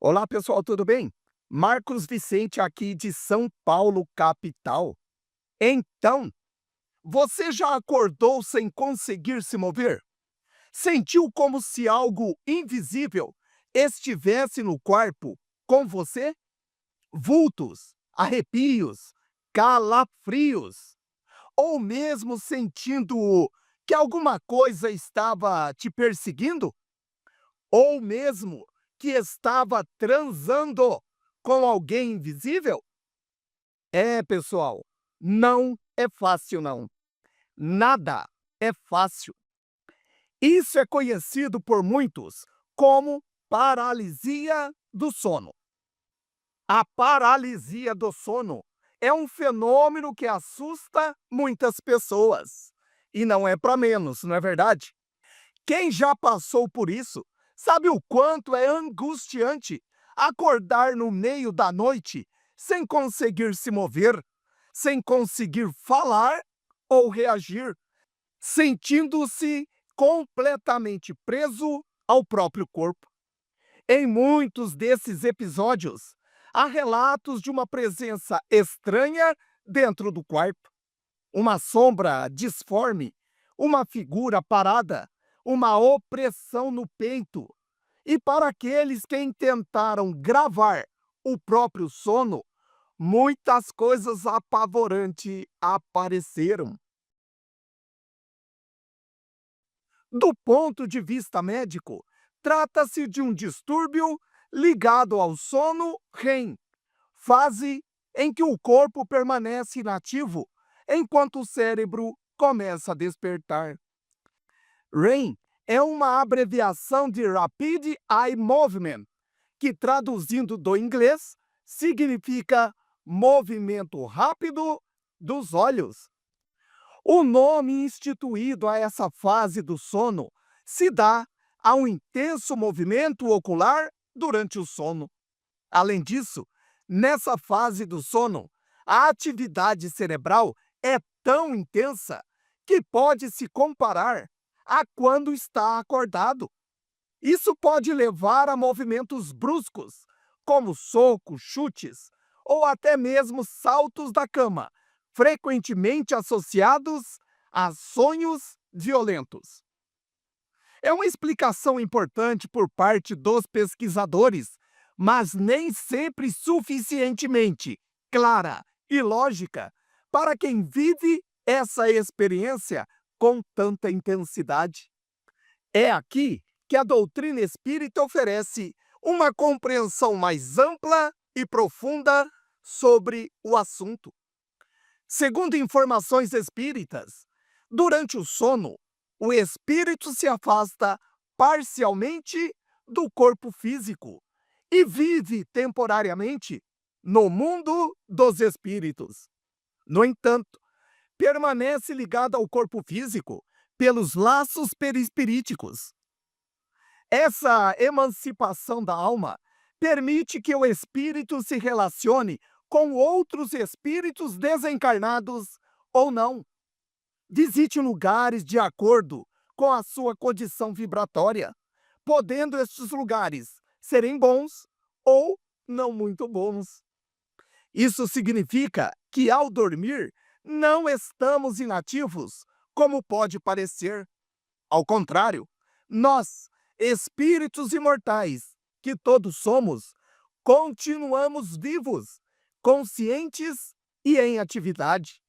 Olá, pessoal, tudo bem? Marcos Vicente aqui de São Paulo, capital. Então, você já acordou sem conseguir se mover? Sentiu como se algo invisível estivesse no quarto com você? Vultos, arrepios, calafrios, ou mesmo sentindo que alguma coisa estava te perseguindo? Ou mesmo que estava transando com alguém invisível? É, pessoal, não é fácil não. Nada é fácil. Isso é conhecido por muitos como paralisia do sono. A paralisia do sono é um fenômeno que assusta muitas pessoas. E não é para menos, não é verdade? Quem já passou por isso sabe o quanto é angustiante acordar no meio da noite sem conseguir se mover, sem conseguir falar ou reagir, sentindo-se completamente preso ao próprio corpo. Em muitos desses episódios, há relatos de uma presença estranha dentro do quarto, uma sombra disforme, uma figura parada, uma opressão no peito. E para aqueles que tentaram gravar o próprio sono, muitas coisas apavorantes apareceram. Do ponto de vista médico, trata-se de um distúrbio ligado ao sono REM, fase em que o corpo permanece inativo enquanto o cérebro começa a despertar. REM é uma abreviação de Rapid Eye Movement, que traduzindo do inglês significa movimento rápido dos olhos. O nome instituído a essa fase do sono se dá a um intenso movimento ocular durante o sono. Além disso, nessa fase do sono, a atividade cerebral é tão intensa que pode se comparar a quando está acordado. Isso pode levar a movimentos bruscos, como socos, chutes ou até mesmo saltos da cama, frequentemente associados a sonhos violentos. É uma explicação importante por parte dos pesquisadores, mas nem sempre suficientemente clara e lógica para quem vive essa experiência com tanta intensidade. É aqui que a doutrina espírita oferece uma compreensão mais ampla e profunda sobre o assunto. Segundo informações espíritas, durante o sono, o espírito se afasta parcialmente do corpo físico e vive temporariamente no mundo dos espíritos. No entanto, permanece ligado ao corpo físico pelos laços perispiríticos. Essa emancipação da alma permite que o espírito se relacione com outros espíritos desencarnados ou não. Visite lugares de acordo com a sua condição vibratória, podendo estes lugares serem bons ou não muito bons. Isso significa que ao dormir não estamos inativos, como pode parecer. Ao contrário, nós, espíritos imortais, que todos somos, continuamos vivos, conscientes e em atividade.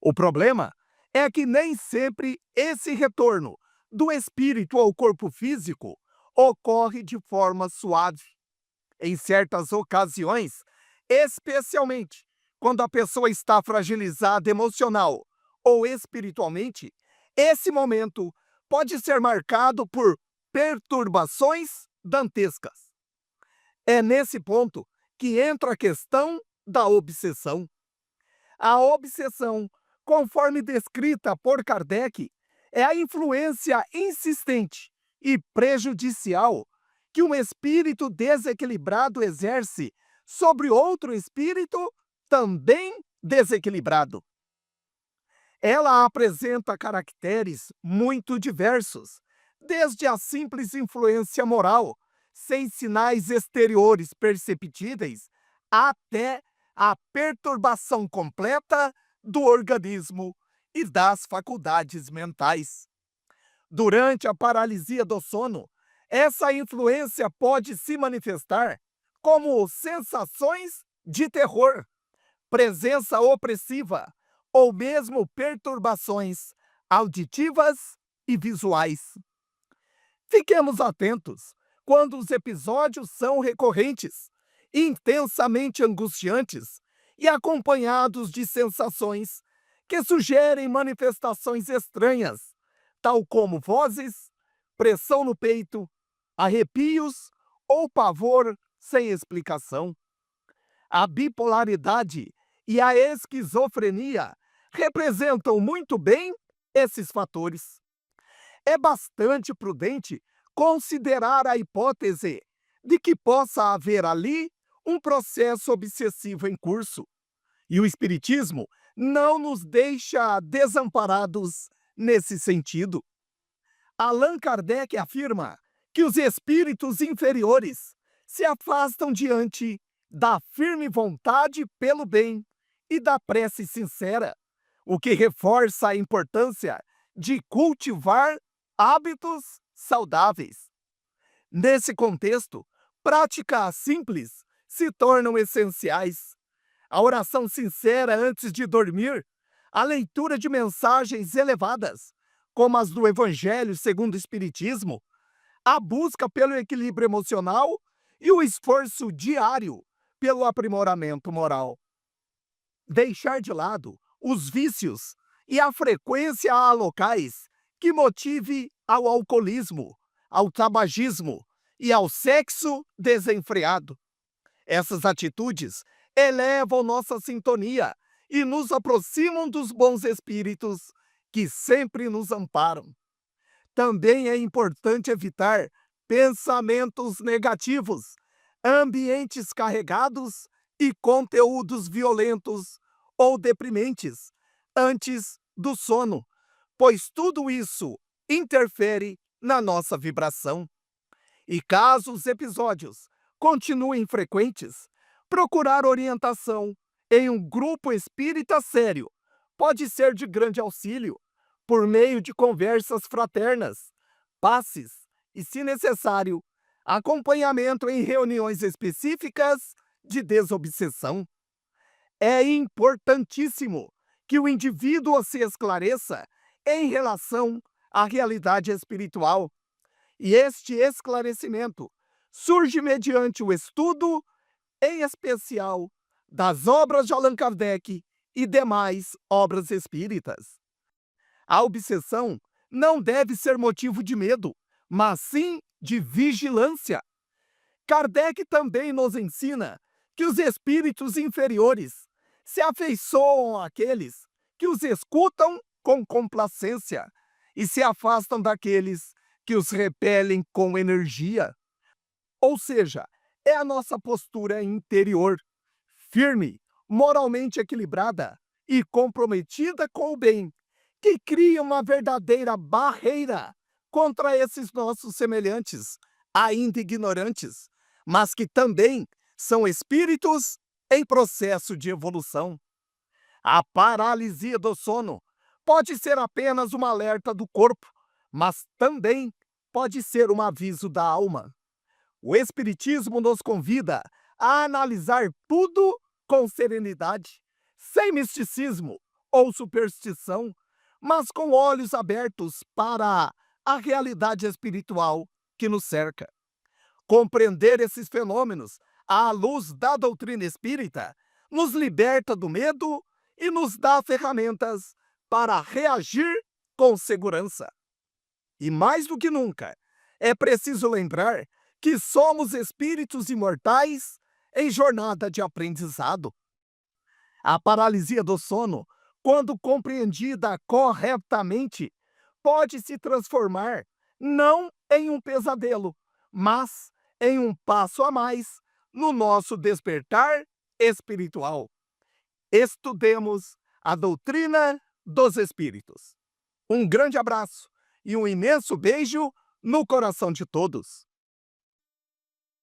O problema é que nem sempre esse retorno do espírito ao corpo físico ocorre de forma suave. Em certas ocasiões, especialmente quando a pessoa está fragilizada emocional ou espiritualmente, esse momento pode ser marcado por perturbações dantescas. É nesse ponto que entra a questão da obsessão. A obsessão, conforme descrita por Kardec, é a influência insistente e prejudicial que um espírito desequilibrado exerce sobre outro espírito também desequilibrado. Ela apresenta caracteres muito diversos, desde a simples influência moral, sem sinais exteriores perceptíveis, até a perturbação completa do organismo e das faculdades mentais. Durante a paralisia do sono, essa influência pode se manifestar como sensações de terror, presença opressiva ou mesmo perturbações auditivas e visuais. Fiquemos atentos quando os episódios são recorrentes, intensamente angustiantes e acompanhados de sensações que sugerem manifestações estranhas, tal como vozes, pressão no peito, arrepios ou pavor sem explicação. A bipolaridade e a esquizofrenia representam muito bem esses fatores. É bastante prudente considerar a hipótese de que possa haver ali um processo obsessivo em curso. E o Espiritismo não nos deixa desamparados nesse sentido. Allan Kardec afirma que os espíritos inferiores se afastam diante da firme vontade pelo bem e da prece sincera, o que reforça a importância de cultivar hábitos saudáveis. Nesse contexto, práticas simples se tornam essenciais. A oração sincera antes de dormir, a leitura de mensagens elevadas, como as do Evangelho segundo o Espiritismo, a busca pelo equilíbrio emocional e o esforço diário pelo aprimoramento moral. Deixar de lado os vícios e a frequência a locais que motive ao alcoolismo, ao tabagismo e ao sexo desenfreado. Essas atitudes elevam nossa sintonia e nos aproximam dos bons espíritos que sempre nos amparam. Também é importante evitar pensamentos negativos, ambientes carregados e conteúdos violentos ou deprimentes antes do sono, pois tudo isso interfere na nossa vibração. E caso os episódios continuem frequentes, procurar orientação em um grupo espírita sério pode ser de grande auxílio, por meio de conversas fraternas, passes e, se necessário, acompanhamento em reuniões específicas de desobsessão. É importantíssimo que o indivíduo se esclareça em relação à realidade espiritual, e este esclarecimento surge mediante o estudo, em especial, das obras de Allan Kardec e demais obras espíritas. A obsessão não deve ser motivo de medo, mas sim de vigilância. Kardec também nos ensina que os espíritos inferiores se afeiçoam àqueles que os escutam com complacência e se afastam daqueles que os repelem com energia. Ou seja, é a nossa postura interior, firme, moralmente equilibrada e comprometida com o bem, que cria uma verdadeira barreira contra esses nossos semelhantes, ainda ignorantes, mas que também são espíritos em processo de evolução. A paralisia do sono pode ser apenas um alerta do corpo, mas também pode ser um aviso da alma. O Espiritismo nos convida a analisar tudo com serenidade, sem misticismo ou superstição, mas com olhos abertos para a realidade espiritual que nos cerca. Compreender esses fenômenos à luz da doutrina espírita nos liberta do medo e nos dá ferramentas para reagir com segurança. E mais do que nunca, é preciso lembrar que somos espíritos imortais em jornada de aprendizado. A paralisia do sono, quando compreendida corretamente, pode se transformar não em um pesadelo, mas em um passo a mais no nosso despertar espiritual. Estudemos a doutrina dos espíritos. Um grande abraço e um imenso beijo no coração de todos.